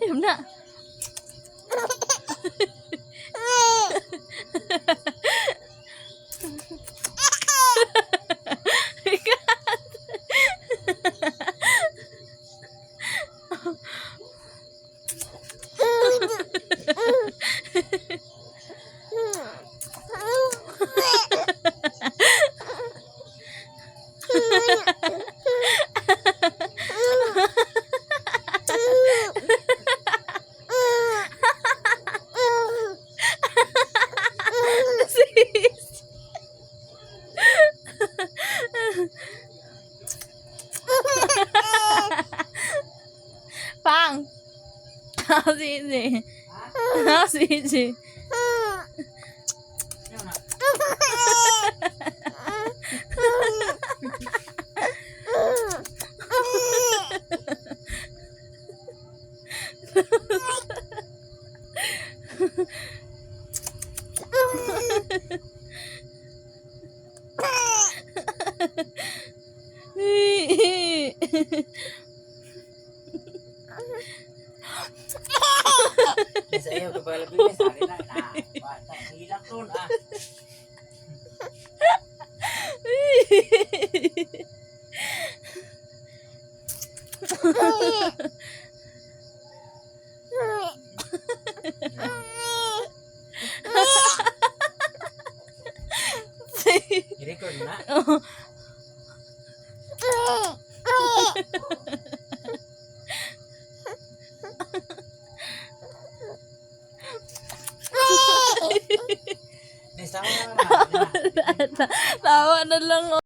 Ayun na. Pang. Hao Sisi. Hao Sisi. Sa iyo ka pala bilis, akin na. Bata, hilak ron ah. I-record na. Tawa na lang.